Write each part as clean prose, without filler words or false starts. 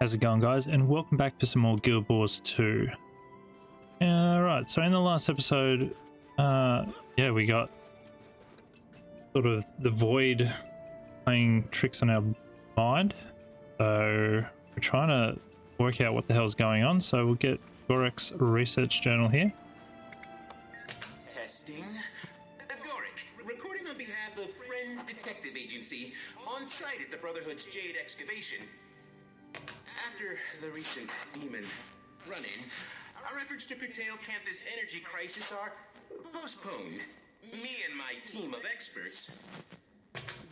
How's it going, guys? And welcome back for some more Guild Wars 2. Right, so in the last episode, yeah, we got sort of the Void playing tricks on our mind. So we're trying to work out what the hell's going on. So we'll get Gorek's research journal here. Testing. Gorek, recording on behalf of Friend Detective Agency, on site at the Brotherhood's Jade excavation. After the recent demon run-in, our efforts to curtail Cantha's energy crisis are postponed. Me and my team of experts.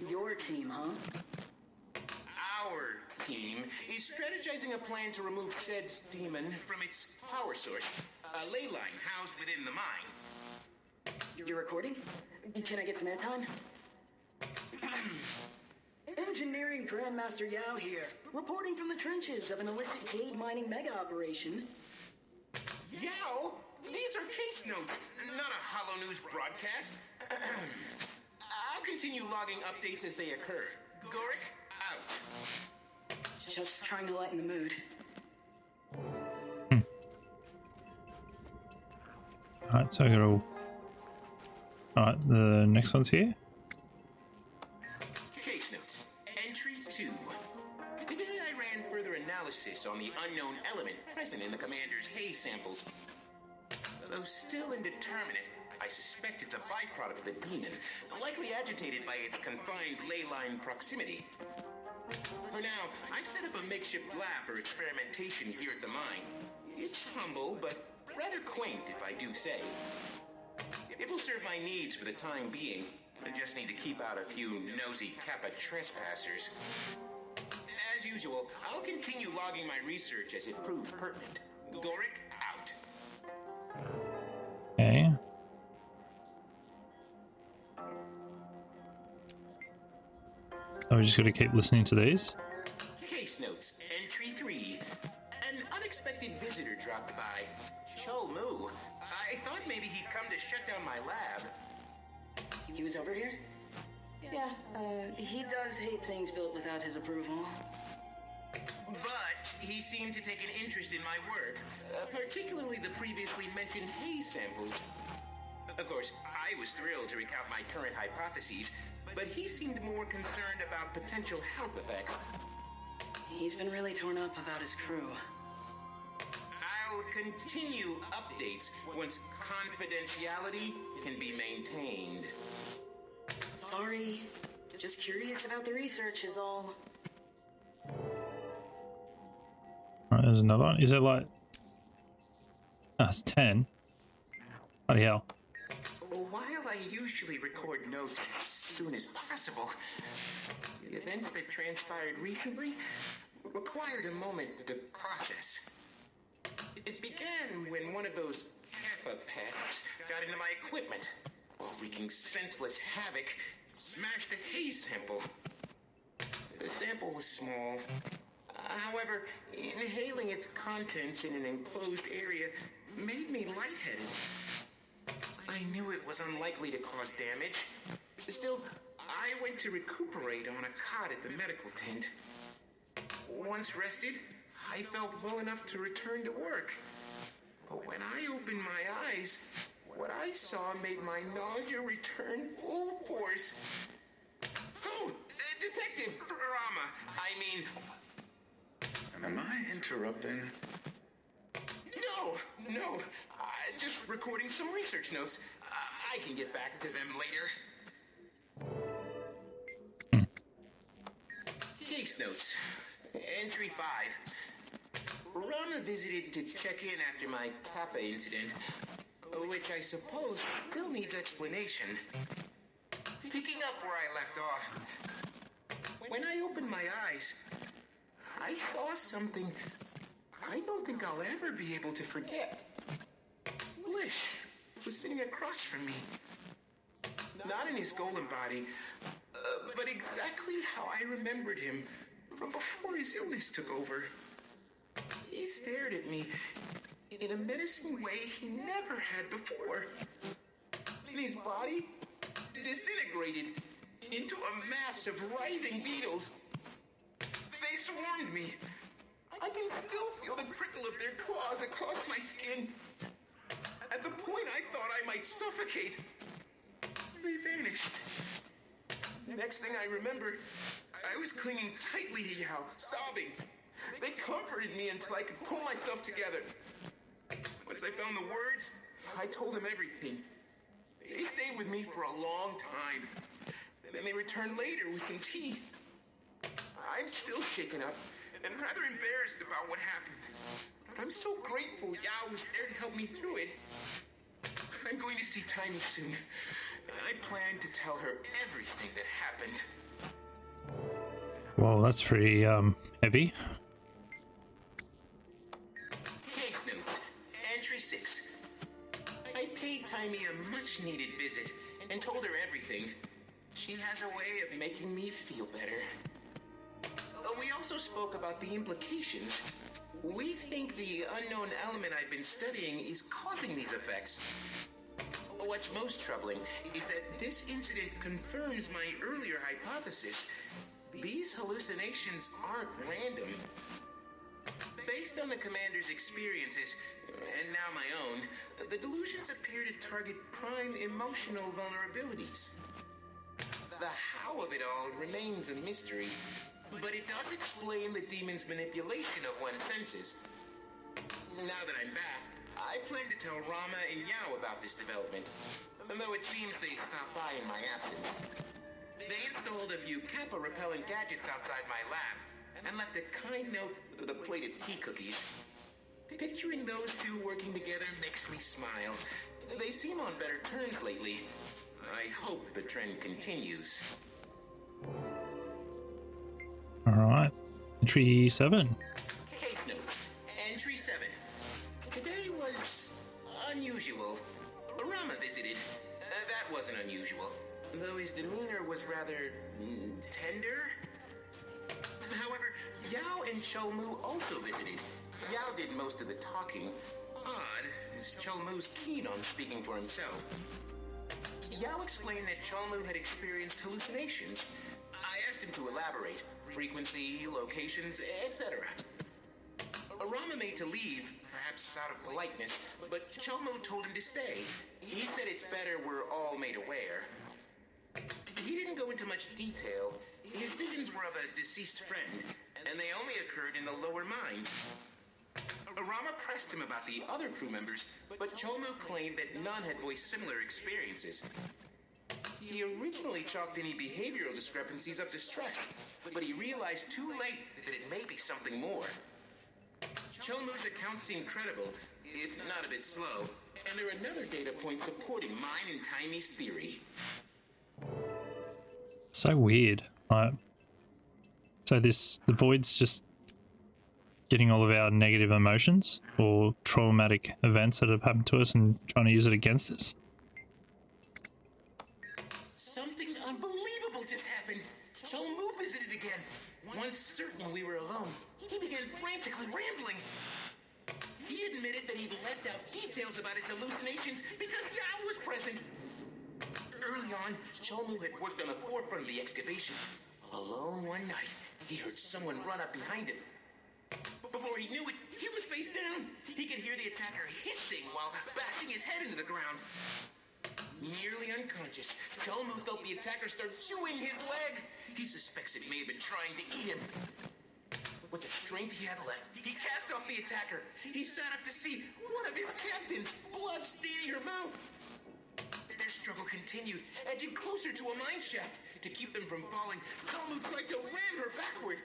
Your team, huh? Our team is strategizing a plan to remove said demon from its power source, a ley line housed within the mine. You're recording? Can I get some airtime? Engineering Grandmaster Yao here, reporting from the trenches of an illicit jade mining mega operation. Yao? These are case notes, not a hollow news broadcast. I'll continue logging updates as they occur. Gorek, out. Just trying to lighten the mood. Alright, so I got all... Alright, the next one's here. Case notes. Entry 2. Today I ran further analysis on the unknown element present in the commander's haze samples. Though still indeterminate, I suspect it's a byproduct of the demon, likely agitated by its confined ley line proximity. For now, I've set up a makeshift lab for experimentation here at the mine. It's humble, but rather quaint, if I do say. It will serve my needs for the time being. I just need to keep out a few nosy Kappa trespassers. As usual, I'll continue logging my research as it proves pertinent. Gorek, out. Okay. So we just got to keep listening to these. Case notes, entry 3. An unexpected visitor dropped by. Chol Mu. I thought maybe he'd come to shut down my lab. He was over here? Yeah, he does hate things built without his approval. But he seemed to take an interest in my work, particularly the previously mentioned haze samples. Of course, I was thrilled to recount my current hypotheses, but he seemed more concerned about potential health effects. He's been really torn up about his crew. I'll continue updates once confidentiality can be maintained. Sorry, just curious about the research is all. Alright, there's another one. Is it like... Ah, it's 10. Bloody hell. While I usually record notes as soon as possible, the event that transpired recently required a moment to process. It began when one of those Kappa pets got into my equipment, while wreaking senseless havoc, smashed a haze sample. The sample was small. However, inhaling its contents in an enclosed area made me lightheaded. I knew it was unlikely to cause damage. Still, I went to recuperate on a cot at the medical tent. Once rested, I felt well enough to return to work. But when I opened my eyes, what I saw made my nausea return full force. Oh, Detective Rama, I mean... Am I interrupting? No, just recording some research notes. I can get back to them later. Case notes. Entry 5. Rana visited to check in after my Kappa incident, which I suppose still needs explanation. Picking up where I left off. When I opened my eyes, I saw something I don't think I'll ever be able to forget. Lish was sitting across from me. Not in his golem body, but exactly how I remembered him from before his illness took over. He stared at me in a menacing way he never had before. And his body disintegrated into a mass of writhing beetles. They swarmed me. I can still feel the prickle of their claws across my skin. At the point I thought I might suffocate, they vanished. Next thing I remember, I was clinging tightly to Yao, sobbing. They comforted me until I could pull myself together. Once I found the words, I told them everything. They stayed with me for a long time. Then they returned later with some tea. I'm still shaken up and rather embarrassed about what happened. But I'm so grateful Yao was there to help me through it. I'm going to see Tiny soon. And I plan to tell her everything that happened. Whoa, that's pretty heavy. Case note, entry 6. I paid Tiny a much-needed visit and told her everything. She has a way of making me feel better. We also spoke about the implications. We think the unknown element I've been studying is causing these effects. What's most troubling is that this incident confirms my earlier hypothesis. These hallucinations aren't random. Based on the commander's experiences, and now my own, the delusions appear to target prime emotional vulnerabilities. The how of it all remains a mystery, but it does explain the demon's manipulation of one's senses. Now that I'm back, I plan to tell Rama and Yao about this development, though it seems they stopped by in my absence. They installed a few Kappa-repellent gadgets outside my lab, and left a kind note with a plate of tea cookies. Picturing those two working together makes me smile. They seem on better terms lately. I hope the trend continues. Alright. Entry 7. Case notes. Entry 7. Today was unusual. Rama visited. That wasn't unusual, though his demeanor was rather tender. However, Yao and Cholmu also visited. Yao did most of the talking. Odd, as Cholmu's keen on speaking for himself. Yao explained that Cholmu had experienced hallucinations. I asked him to elaborate. Frequency, locations, etc. Rama made to leave, perhaps out of politeness, but Cholmu told him to stay. He said it's better we're all made aware. He didn't go into much detail. His visions were of a deceased friend, and they only occurred in the lower mind. Rama pressed him about the other crew members, but Cholmu claimed that none had voiced similar experiences. He originally chalked any behavioral discrepancies up to stress, but he realized too late that it may be something more. Cholmu's account seemed credible, if not a bit slow, and there are another data point supporting mine and Tiny's theory. So weird. So the void's just getting all of our negative emotions or traumatic events that have happened to us and trying to use it against us. Something unbelievable just happened. Cholmu visited again. Once certain we were alone, he began frantically rambling. He admitted that he'd left out details about his hallucinations because Yao was present. Early on, Cholmu had worked on the forefront of the excavation. Alone one night, he heard someone run up behind him. Before he knew it, he was face down. He could hear the attacker hissing while bashing his head into the ground. Nearly unconscious, Cholmu felt the attacker start chewing his leg. He suspects it may have been trying to eat him. With the strength he had left, he cast off the attacker. He sat up to see one of his captains, blood staining her mouth. Their struggle continued, edging closer to a mine shaft. To keep them from falling, Cholmu tried to ram her backward.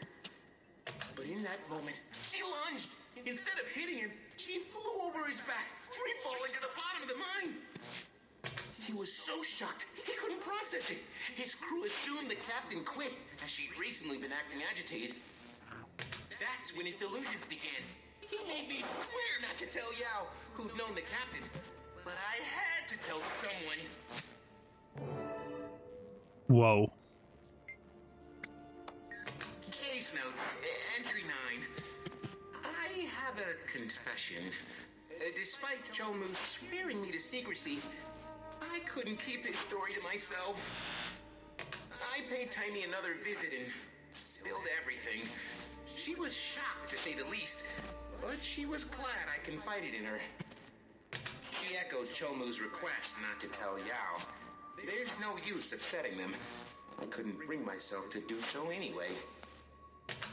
But in that moment, she lunged. Instead of hitting him, she flew over his back, free falling to the bottom of the mine. He was so shocked, he couldn't process it. His crew assumed the captain quit, as she'd recently been acting agitated. That's when his delusions began. He made me swear not to tell Yao, who'd known the captain. But I had to tell someone. Whoa. Case note, entry 9. I have a confession. Despite Cholmu swearing me to secrecy, I couldn't keep his story to myself. I paid Tiny another visit and spilled everything. She was shocked, to say the least, but she was glad I confided in her. She echoed Chomu's request not to tell Yao. There's no use upsetting them. I couldn't bring myself to do so anyway.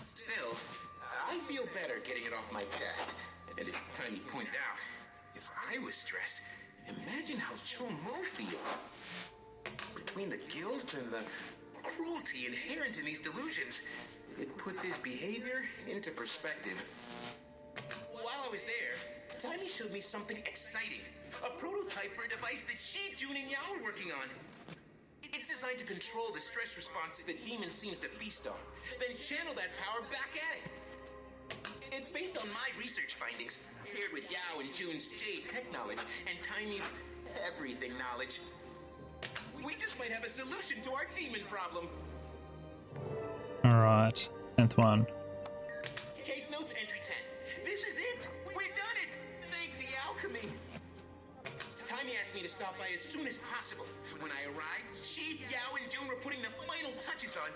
Still, I feel better getting it off my back. And as Tiny pointed out, if I was stressed, imagine how Chomu feels. Between the guilt and the cruelty inherent in these delusions, it puts his behavior into perspective. While I was there, Tiny showed me something exciting. A prototype for a device that she, June, and Yao are working on. It's designed to control the stress response the demon seems to feast on, then channel that power back at it. It's based on my research findings, paired with Yao and June's Jade tech knowledge, and Tiny's everything knowledge. We just might have a solution to our demon problem. Alright, 10th one. Case notes entry 10. This is it! We've done it! Thank the alchemy! Tiny asked me to stop by as soon as possible. When I arrived, she, Yao, and June were putting the final touches on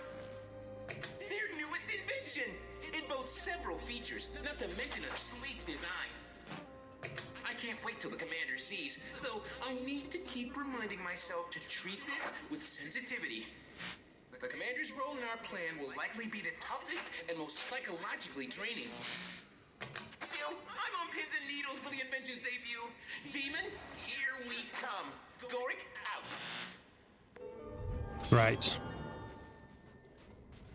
their newest invention. It boasts several features, not to mention a sleek design. I can't wait till the commander sees, though I need to keep reminding myself to treat it with sensitivity. The commander's role in our plan will likely be the toughest and most psychologically draining. Still, I'm on pins and needles for the invention's debut. Demon, here we come. Goric out. Right.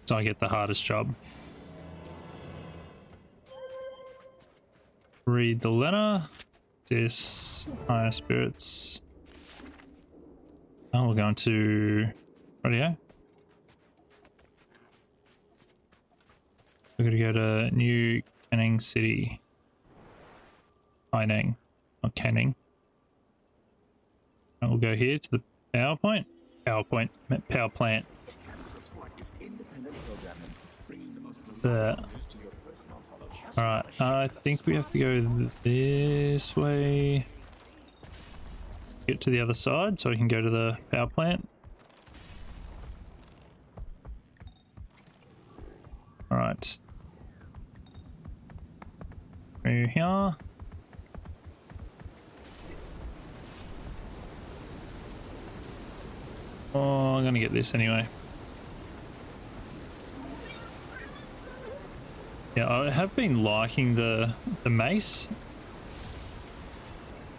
So I get the hardest job. Read the letter. This higher spirits. Oh, we're going to radio. We're gonna go to New Canning City. Haining, not Canning. And we'll go here to the power plant. There. Alright, I think we have to go this way. Get to the other side so we can go to the power plant. Alright. Through here. Oh, I'm gonna get this anyway. Yeah, I have been liking the mace.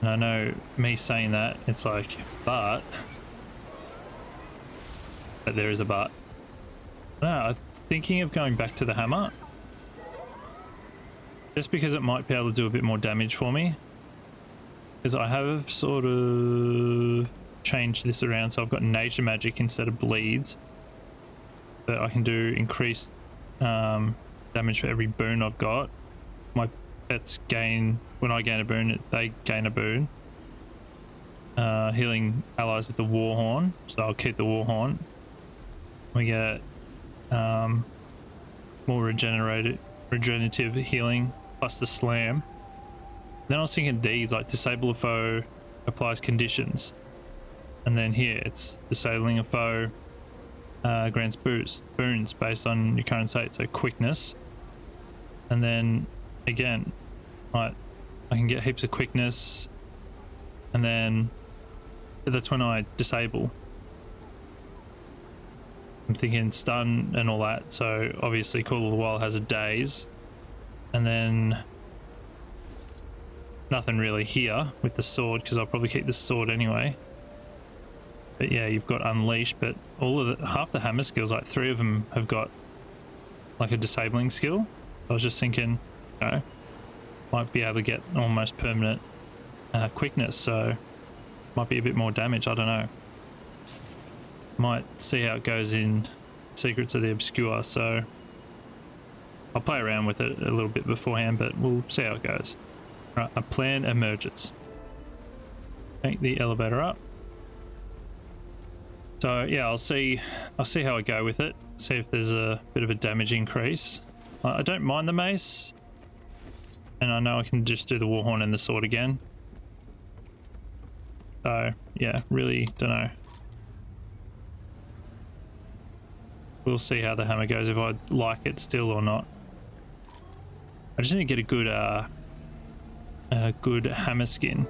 And I know me saying that, it's like, but there is a but. No, I'm thinking of going back to the hammer. Just because it might be able to do a bit more damage for me. Because I have sort of changed this around, so I've got nature magic instead of bleeds. But I can do increased damage for every boon I've got. My pets gain, when I gain a boon, they gain a boon. Healing allies with the Warhorn, so I'll keep the Warhorn. We get more regenerative healing plus the slam. Then I was thinking these, like disable a foe, applies conditions. And then here it's disabling a foe grants boons based on your current state, so quickness. And then again, I can get heaps of quickness, and then that's when I disable. I'm thinking stun and all that, so obviously Call of the Wild has a daze, and then nothing really here with the sword, because I'll probably keep the sword anyway. But yeah, you've got Unleash, but all of half the hammer skills, like 3 of them have got like a disabling skill. I was just thinking, you know, might be able to get almost permanent quickness, so might be a bit more damage, I don't know. Might see how it goes in Secrets of the Obscure, so I'll play around with it a little bit beforehand, but we'll see how it goes. Right, a plan emerges. Take the elevator up. So yeah, I'll see how I go with it. See if there's a bit of a damage increase. I don't mind the mace, and I know I can just do the Warhorn and the sword again. So yeah, really don't know. We'll see how the hammer goes, if I like it still or not. I just need to get a good hammer skin,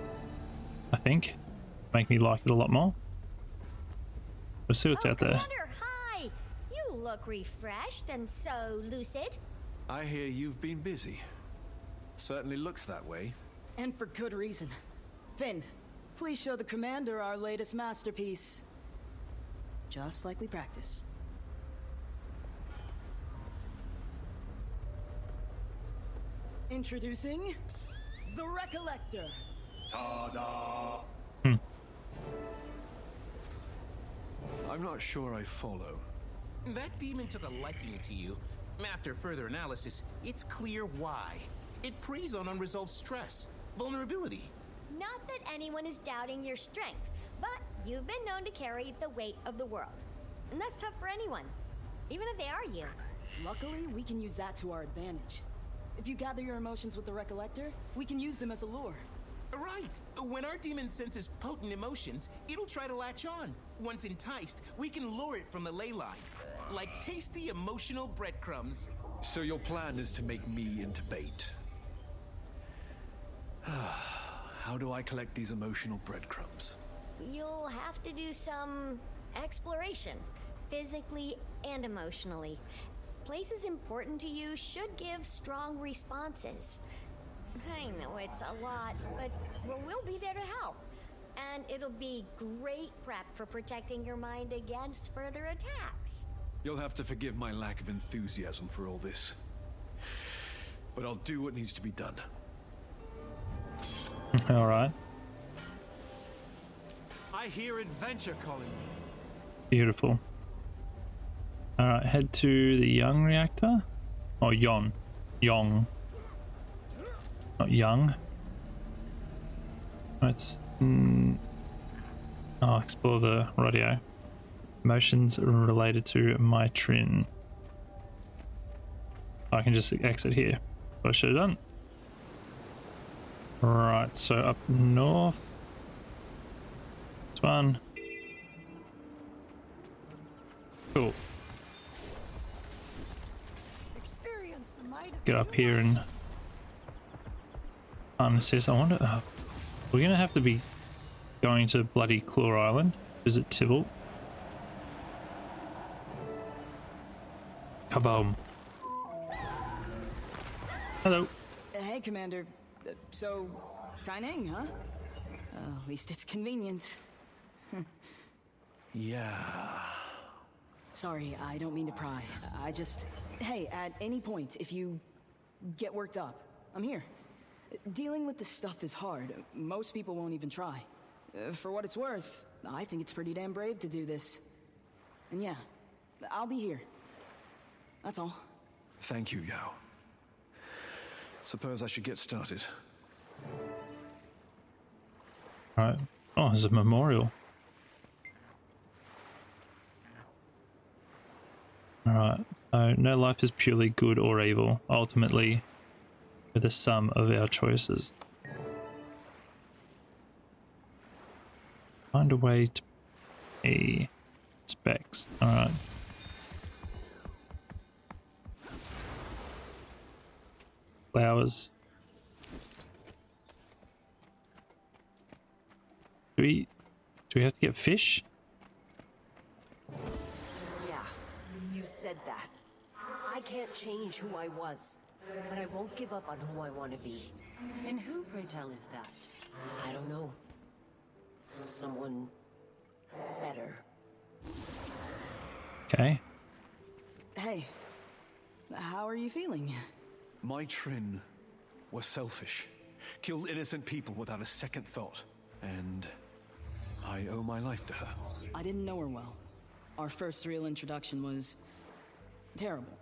I think. Make me like it a lot more. We'll see what's out there. Commander, hi! You look refreshed and so lucid. I hear you've been busy. Certainly looks that way. And for good reason. Finn, please show the commander our latest masterpiece. Just like we practiced. Introducing the Recollector. Ta-da! I'm not sure I follow. That demon took a liking to you. After further analysis, it's clear why. It preys on unresolved stress, vulnerability. Not that anyone is doubting your strength, but you've been known to carry the weight of the world. And that's tough for anyone, even if they are you. Luckily, we can use that to our advantage. If you gather your emotions with the Recollector, we can use them as a lure. Right. When our demon senses potent emotions, it'll try to latch on. Once enticed, we can lure it from the ley line. Like tasty emotional breadcrumbs. So your plan is to make me into bait. How do I collect these emotional breadcrumbs? You'll have to do some exploration, physically and emotionally. Places important to you should give strong responses. I know it's a lot, but we'll be there to help. And it'll be great prep for protecting your mind against further attacks. You'll have to forgive my lack of enthusiasm for all this. But I'll do what needs to be done. All right. I hear adventure calling. Beautiful. All right, head to the young reactor. Oh, Yong. Not young. Let's explore the radio. Emotions related to my Trin. I can just exit here. What I should have done. Right, so up north. This one. Cool. Get up here and assist. I wonder. We're gonna have to be going to bloody Claw Island. Visit Tybalt. Kaboom. Hello. Hey, Commander. So, Kaineng, huh? At least it's convenient. Yeah. Sorry, I don't mean to pry. I just... Hey, at any point, if you get worked up, I'm here. Dealing with this stuff is hard. Most people won't even try. For what it's worth, I think it's pretty damn brave to do this. And yeah, I'll be here. That's all. Thank you, Yao. Suppose I should get started. Alright. Oh, there's a memorial. Alright. So, no life is purely good or evil. Ultimately, we're the sum of our choices. Find a way to pay specs. Alright. Flowers. Do we have to get fish? Yeah, you said that. I can't change who I was, but I won't give up on who I want to be. And who, pray tell, is that? I don't know. Someone better. Okay. Hey, how are you feeling? My Trin was selfish. Killed innocent people without a second thought. And I owe my life to her. I didn't know her well. Our first real introduction was terrible.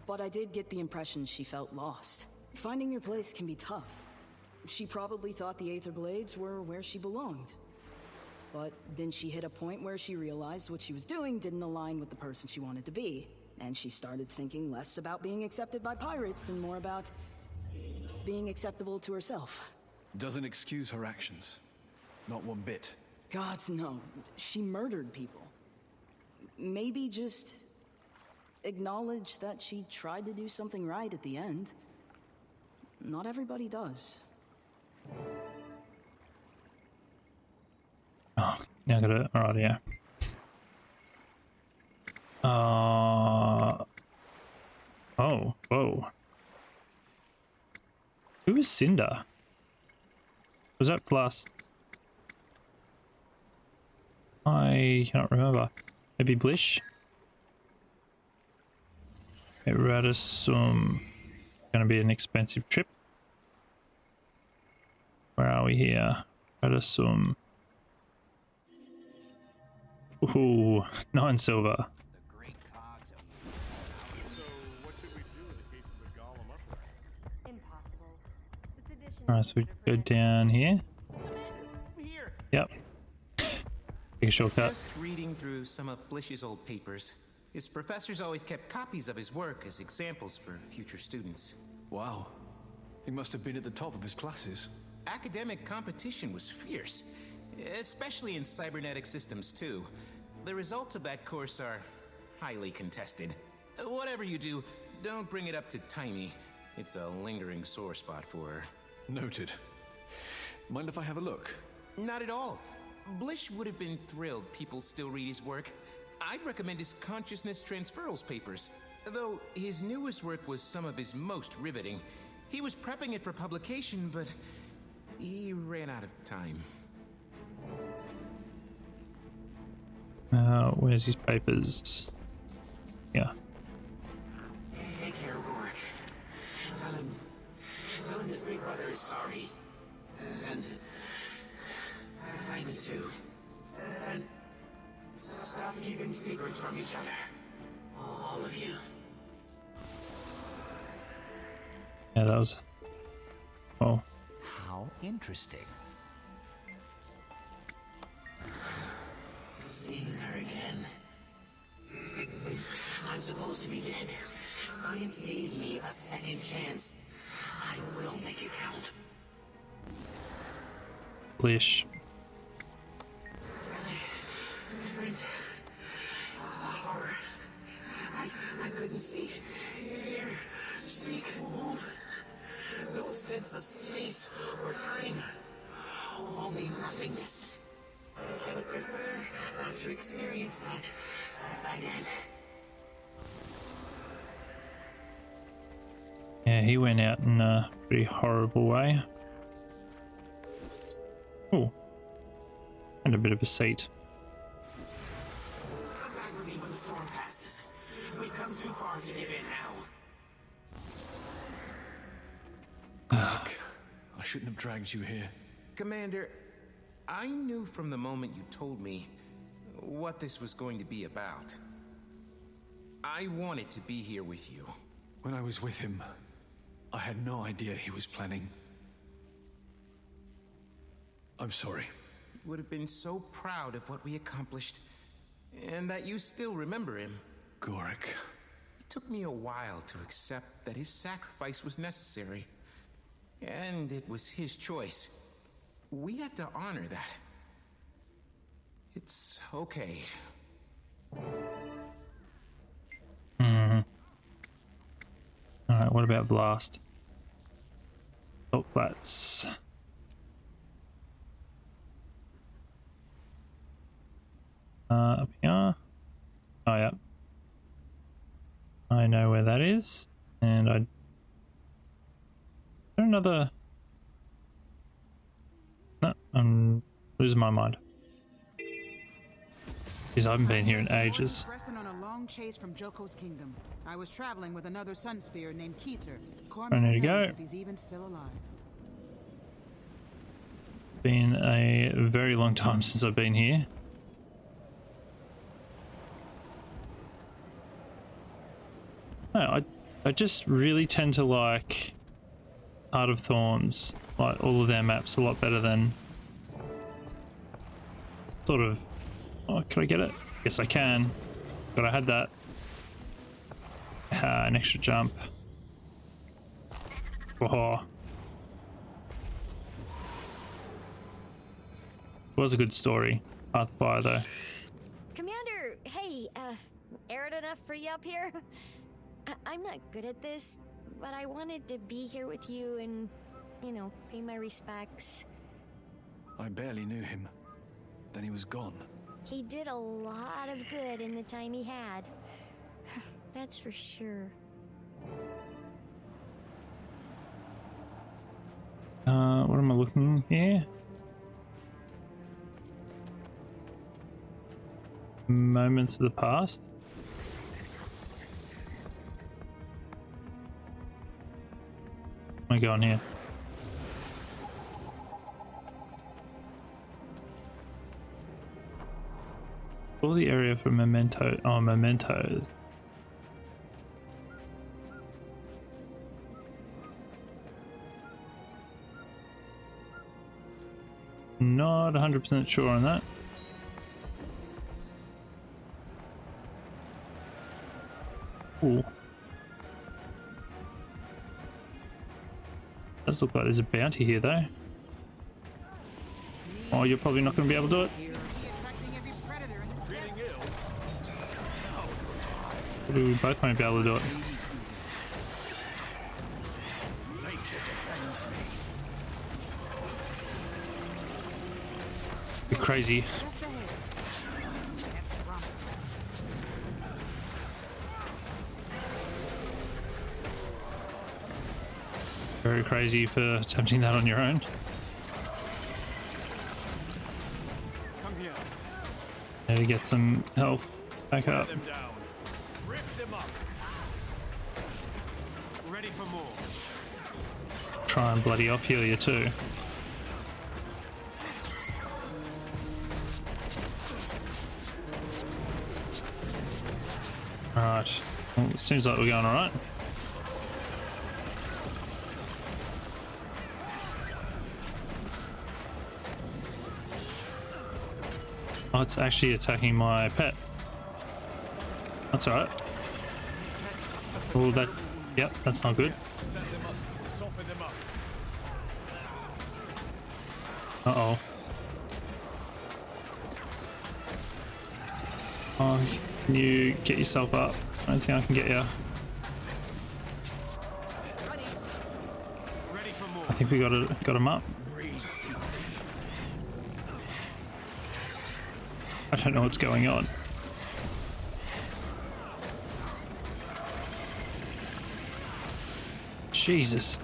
But I did get the impression she felt lost. Finding your place can be tough. She probably thought the Aether Blades were where she belonged. But then she hit a point where she realized what she was doing didn't align with the person she wanted to be. And she started thinking less about being accepted by pirates and more about being acceptable to herself. Doesn't excuse her actions. Not one bit. Gods, no. She murdered people. Maybe just acknowledge that she tried to do something right at the end. not everybody does. Oh, now I gotta. Alright, yeah. Oh, whoa. Who was Cinder? Was that last? I cannot remember. Maybe Blish? Radisson. Gonna be an expensive trip. Where are we here? Radisson. Ooh, 9 silver. Impossible. This edition Alright, so we go down here. Here. Yep. Take a shortcut. Just reading through some of Blish's old papers. His professors always kept copies of his work as examples for future students. Wow. He must have been at the top of his classes. Academic competition was fierce, especially in cybernetic systems too. The results of that course are highly contested. Whatever you do, don't bring it up to Tiny. It's a lingering sore spot for her. Noted. Mind if I have a look? Not at all. Blish would have been thrilled people still read his work. I'd recommend his consciousness transferals papers. Though his newest work was some of his most riveting. He was prepping it for publication, but he ran out of time. Where's his papers? Yeah. Take care, Rourke. Tell him his big brother is sorry. And Tiny too. And stop keeping secrets from each other. All of you. Yeah, that was. Oh. How interesting. Seeing her again. I'm supposed to be dead. Science gave me a second chance. I will make it count. Blish. Brent, the horror. I couldn't see, hear, speak, move. No sense of space or time. Only nothingness. I would prefer not to experience that again. Yeah, he went out in a pretty horrible way. Oh. And a bit of a seat. Come back for me when the storm passes. We've come too far to give in now. Look, I shouldn't have dragged you here. Commander, I knew from the moment you told me what this was going to be about. I wanted to be here with you. When I was with him, I had no idea he was planning. I'm sorry. Would have been so proud of what we accomplished, and that you still remember him. Gorek. It took me a while to accept that his sacrifice was necessary, and it was his choice. We have to honor that. It's okay. Alright, what about Blast? Salt Flats. Up here. Oh, yeah. I know where that is. And I... Is there another... No, I'm losing my mind. Because I haven't been here in ages. Pressing on a long chase from Joko's kingdom. I was traveling with another sun spear named Keeter. I need to go. If he's even still alive. Been a very long time since I've been here. No, I just really tend to like Heart of Thorns, like all of their maps a lot better than sort of. Oh, can I get it? Yes, I can. But I had that. An extra jump. Oh. It was a good story. Path of Fire, though. Commander, hey, arid enough for you up here? I'm not good at this, but I wanted to be here with you and, you know, pay my respects. I barely knew him. Then he was gone. He did a lot of good in the time he had. That's for sure. What am I looking here? Moments of the past. I'm going here. All the area for memento. Oh, mementos. Not 100% sure on that. Ooh. Does look like there's a bounty here though. Oh, you're probably not going to be able to do it. We both won't be able to do it. You're crazy. Very crazy for attempting that on your own. Come here. Need to get some health back up. Them down. Rip them up. Ready for more. Try and bloody off heal you too. Alright. Well, it seems like we're going alright. Oh, it's actually attacking my pet. That's alright. Oh, that... Yep, that's not good. Set them up. Soften them up. Uh-oh. Oh, can you get yourself up? I don't think I can get you. Ready for more. I think we got him up. I don't know what's going on. Jesus.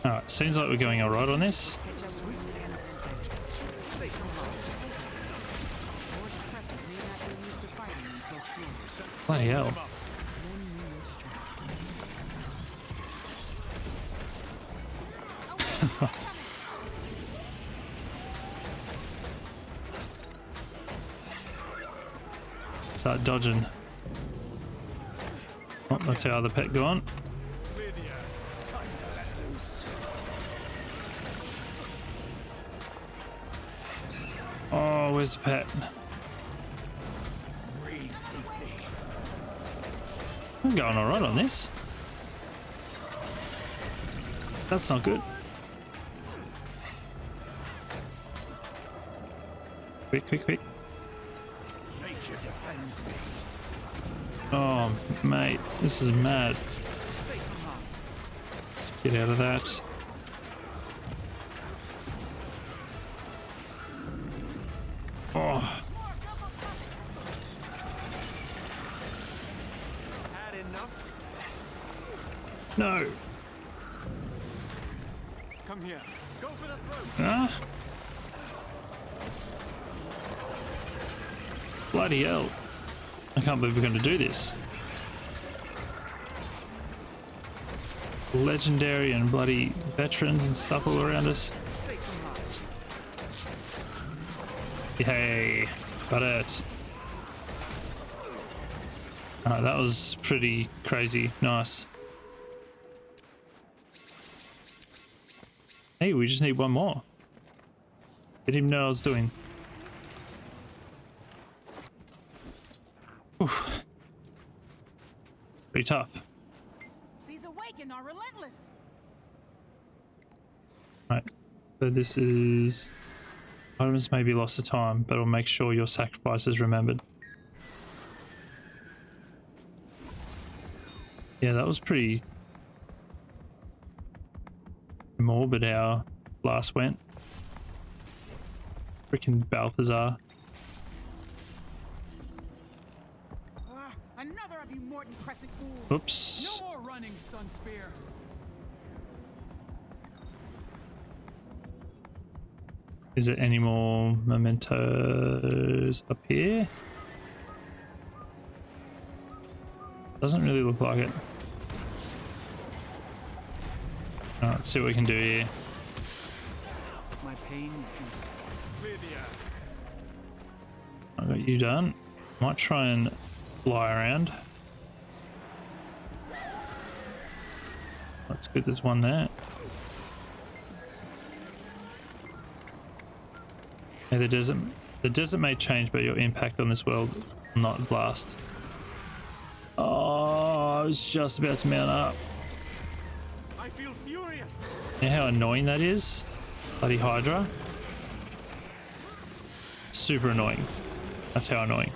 Alright, seems like we're going alright on this. Bloody hell. Start dodging. Oh, that's our other pet gone. Oh, where's the pet? I'm going alright on this. That's not good. Quick, quick, quick. Oh, mate, this is mad. Get out of that. Oh. Had enough? No. Come here. Go for the throat. Ah. Bloody hell. I can't believe we're going to do this. Legendary and bloody veterans and stuff all around us. Yay. Got it. Alright, that was pretty crazy. Nice. Hey, we just need one more. Didn't even know what I was doing. Oof. Pretty tough. These awakened are relentless. Right. So this is... Items may be lost to time, but it'll make sure your sacrifice is remembered. Yeah, that was pretty morbid how last went. Freaking Balthazar. Another of you Morton Crescent fools. Oops. No more running, Sunspear. Is there any more mementos up here? Doesn't really look like it. Alright, let's see what we can do here. My pain is easy. I got you done. Might try and fly around. That's good, there's one there. Yeah, the desert may change, but your impact on this world will not blast. Oh, I was just about to mount up. I feel furious. You know how annoying that is? Bloody Hydra. Super annoying. That's how annoying.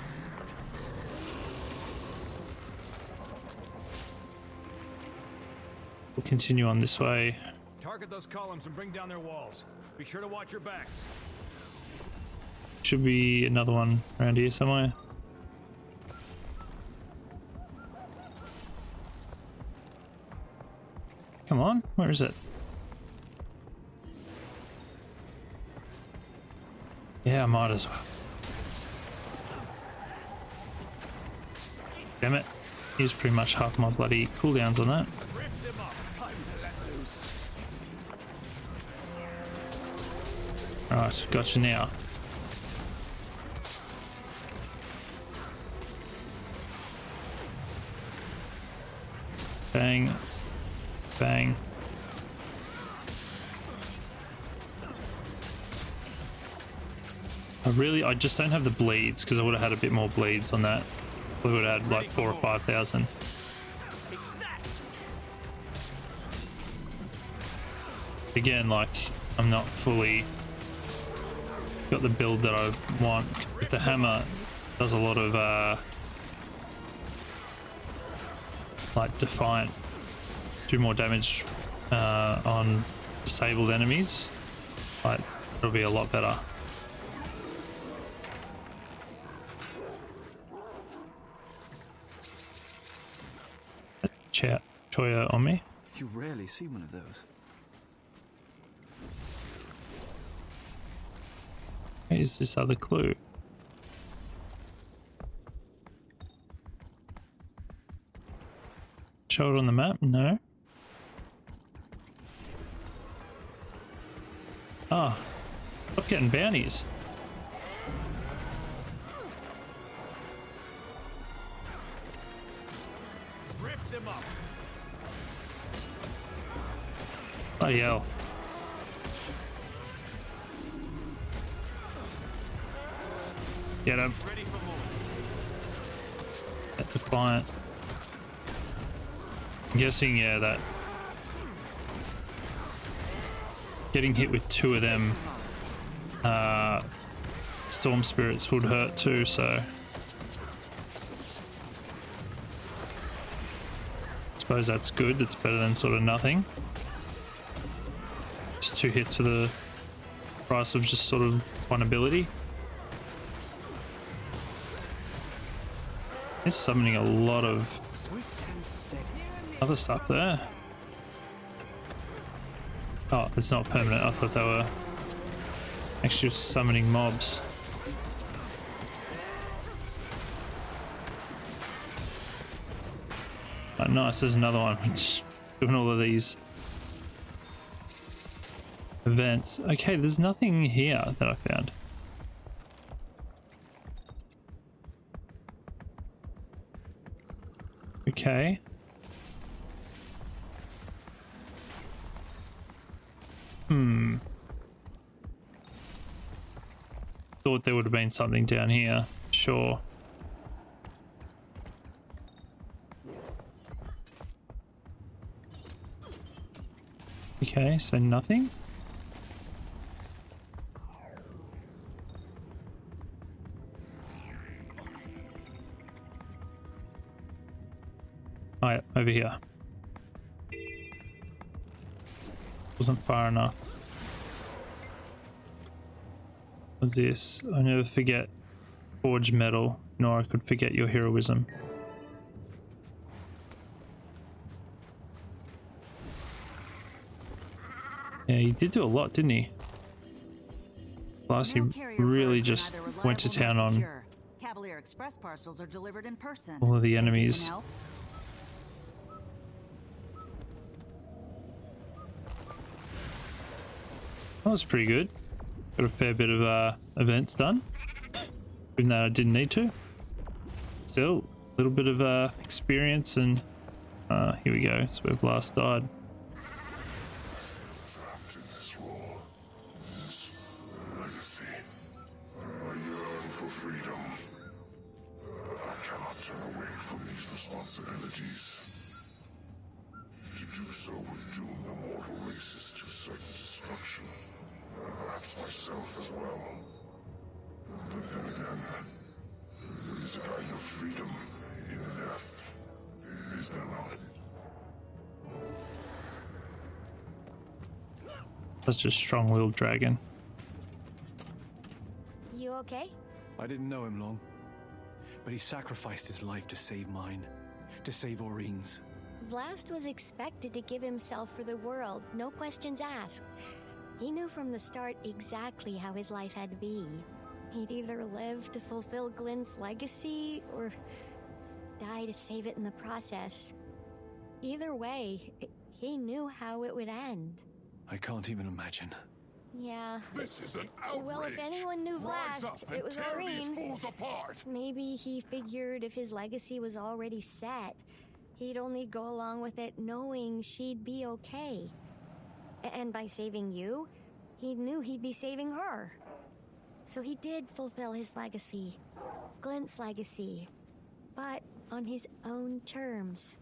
We'll continue on this way. Target those columns and bring down their walls. Be sure to watch your backs. Should be another one around here somewhere. Come on, where is it? Yeah, I might as well. Damn it. Here's pretty much half my bloody cooldowns on that. Rip them up. Time to let loose. Alright, got you now. Bang. Bang. I just don't have the bleeds because I would have had a bit more bleeds on that. We would have had like 4,000 or 5,000. Again, like, I'm not fully got the build that I want. With the hammer, does a lot of like Defiant, do more damage on disabled enemies. Like, it'll be a lot better. Choya on me. You rarely see one of those. Here's this other clue. Show it on the map? No. Ah, stop getting bounties. Rip them up. Bloody hell. Get him. Ready for more. That Defiant. I'm guessing, yeah, that getting hit with two of them storm spirits would hurt too, so I suppose that's good. It's better than sort of nothing. Just 2 hits for the price of just sort of one ability. It's summoning a lot of other stuff there. Oh, it's not permanent. I thought they were actually summoning mobs. Oh, nice, there's another one. Just doing all of these events. Okay, there's nothing here that I found. Okay. Thought there would have been something down here. Sure. Okay, so nothing. Oh yeah, over here. Wasn't far enough. What's this? I never forget forged metal, nor I could forget your heroism. Yeah, he did do a lot, didn't he? Plus, he really just went to town on Cavalier Express parcels are delivered in person. all of the enemies. That was pretty good. Got a fair bit of events done, even though I didn't need to. Still, a little bit of experience, and here we go. That's where I've last died. Trapped in this war, this legacy. I yearn for freedom, but I cannot turn away from these responsibilities. To do so would doom the mortal races to certain destruction, and perhaps myself as well. But then again, there is a kind of freedom in death, is there not? Such a strong-willed dragon. You okay? I didn't know him long, but he sacrificed his life to save mine, to save Aurine's. Vlast was expected to give himself for the world, no questions asked. He knew from the start exactly how his life had to be. He'd either live to fulfill Glenn's legacy, or die to save it in the process. Either way, he knew how it would end. I can't even imagine. Yeah. This is an outrage. Well, if anyone knew Rise Vlast, up and it was tear these Aurine. fools apart. Maybe he figured if his legacy was already set, he'd only go along with it knowing she'd be okay. And by saving you, he knew he'd be saving her. So he did fulfill his legacy, Glenn's legacy, but on his own terms.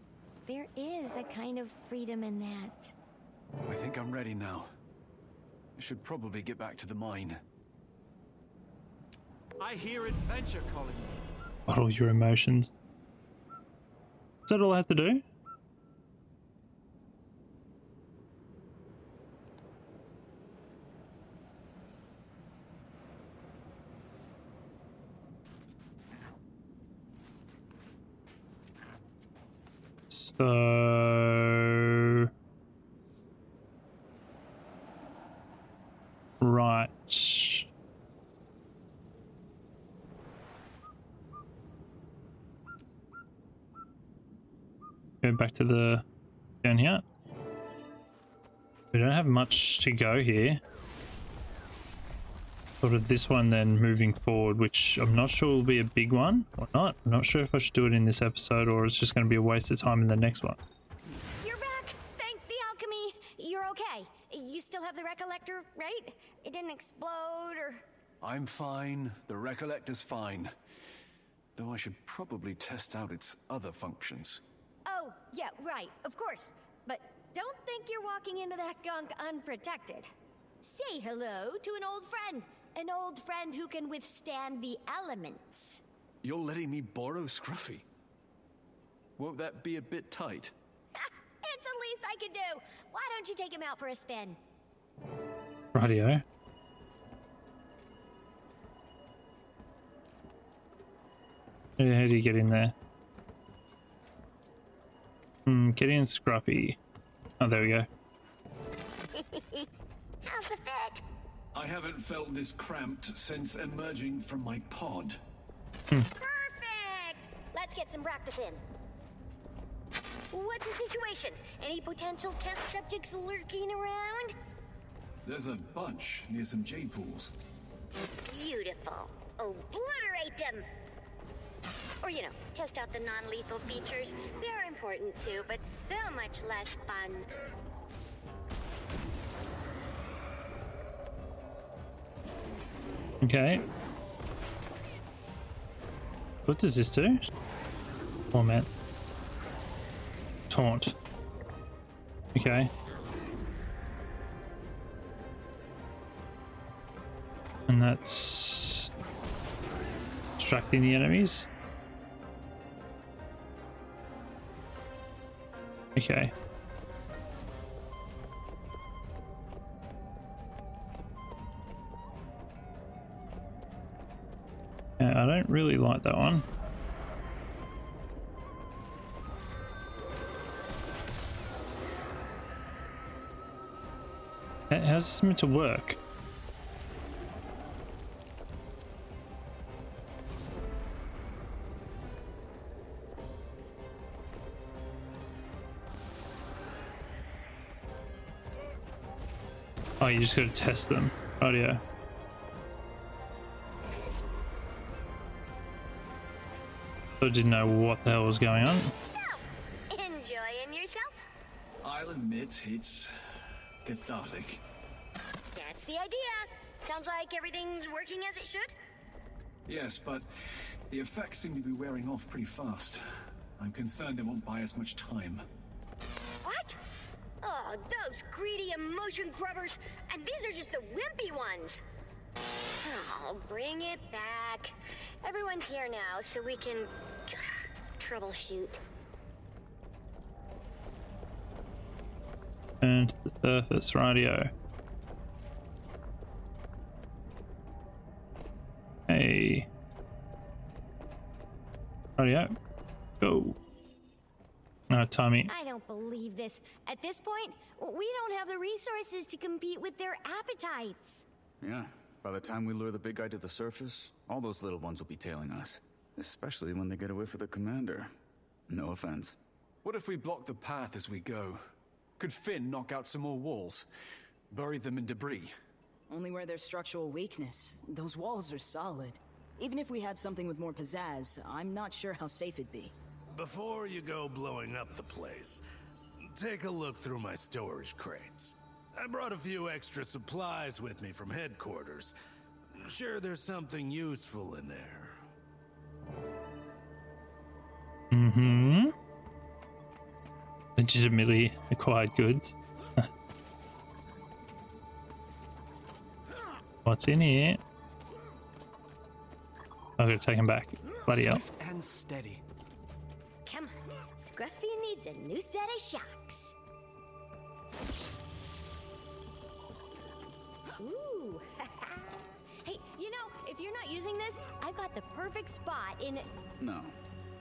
There is a kind of freedom in that. I think I'm ready now. I should probably get back to the mine. I hear adventure calling me. Bottle your emotions. Is that all I have to do? So... Right. Go back to the... down here. We don't have much to go here. Sort of this one then moving forward, which I'm not sure will be a big one or not. I'm not sure if I should do it in this episode or it's just going to be a waste of time in the next one. You're back! Thank the alchemy! You're okay. You still have the Recollector, right? It didn't explode or... I'm fine. The Recollector's fine. Though I should probably test out its other functions. Oh, yeah, right, of course. But don't think you're walking into that gunk unprotected. Say hello to an old friend. An old friend who can withstand the elements. You're letting me borrow Scruffy? Won't that be a bit tight? It's the least I could do. Why don't you take him out for a spin? Rightio. How do you get in there? Get in, Scruffy. Oh, there we go. How's the fit? I haven't felt this cramped since emerging from my pod. Perfect! Let's get some practice in. What's the situation? Any potential test subjects lurking around? There's a bunch near some jade pools. Beautiful. Obliterate them! Or, you know, test out the non-lethal features. They're important too, but so much less fun. Okay. What does this do? Oh man. Taunt. Okay. And that's distracting the enemies. Okay. Yeah, I don't really like that one. How's this meant to work? Oh, you just got to test them. Oh yeah. I didn't know what the hell was going on. So, enjoying yourself? I'll admit it's cathartic. That's the idea. Sounds like everything's working as it should. Yes, but the effects seem to be wearing off pretty fast. I'm concerned it won't buy us much time. What? Oh, those greedy emotion grubbers. And these are just the wimpy ones. Oh, bring it back. Everyone's here now, so we can troubleshoot. Turn to the surface, radio. Hey. Radio. Go. No, Tommy. I don't believe this. At this point, we don't have the resources to compete with their appetites. Yeah. By the time we lure the big guy to the surface, all those little ones will be tailing us. Especially when they get away from the commander. No offense. What if we block the path as we go? Could Finn knock out some more walls? Bury them in debris? Only where there's structural weakness. Those walls are solid. Even if we had something with more pizzazz, I'm not sure how safe it'd be. Before you go blowing up the place, take a look through my storage crates. I brought a few extra supplies with me from headquarters. Sure, there's something useful in there. Mm-hmm. Legitimately acquired goods. What's in here? I'm gonna take him back. Bloody hell. Swift and steady. Come on, Scruffy needs a new set of shocks. Ooh, hey, you know, if you're not using this, I've got the perfect spot in it. No.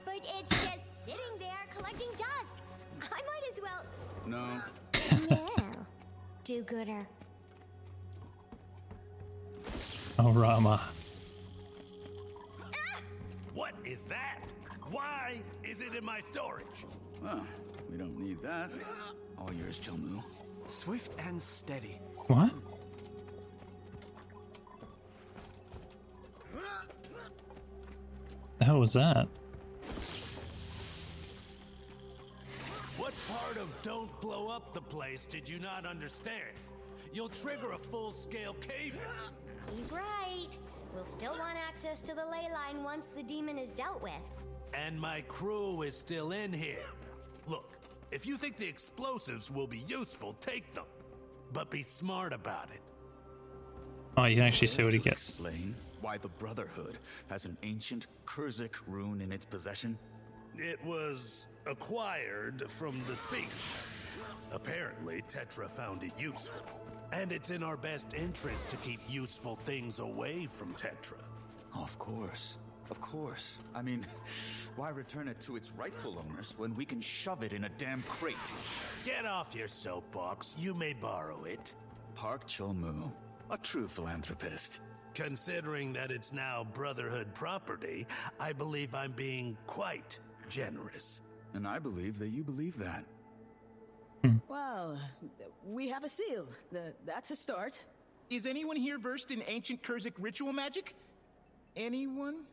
But it's just sitting there collecting dust. I might as well. No. No, do-gooder. Oh, Rama. What is that? Why is it in my storage? Well, we don't need that. All yours, Jomu. Swift and steady. What? The hell was that? What part of don't blow up the place did you not understand? You'll trigger a full-scale cave-in. He's right. We'll still want access to the ley line once the demon is dealt with. And my crew is still in here. Look, if you think the explosives will be useful, take them. But be smart about it. Oh, you can actually see what he gets. Explain why the Brotherhood has an ancient Kurzik rune in its possession? It was acquired from the speakers. Apparently, Tetra found it useful. And it's in our best interest to keep useful things away from Tetra. Of course. Of course. I mean, why return it to its rightful owners when we can shove it in a damn crate? Get off your soapbox. You may borrow it. Park Chol-mu, a true philanthropist. Considering that it's now Brotherhood property, I believe I'm being quite generous. And I believe that you believe that. Well, we have a seal. That's a start. Is anyone here versed in ancient Kurzik ritual magic? Anyone?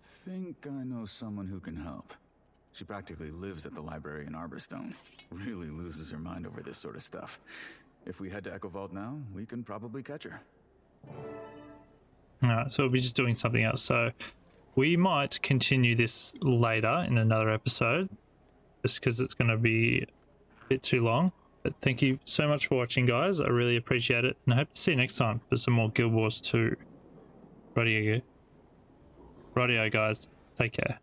Think I know someone who can help. She practically lives at the library in Arborstone. Really loses her mind over this sort of stuff. If we head to Echo Vault now, we can probably catch her. Alright, so we'll be just doing something else. So we might continue this later in another episode, just because it's going to be a bit too long. But thank you so much for watching, guys. I really appreciate it, and I hope to see you next time for some more Guild Wars 2. Radio, guys. Take care.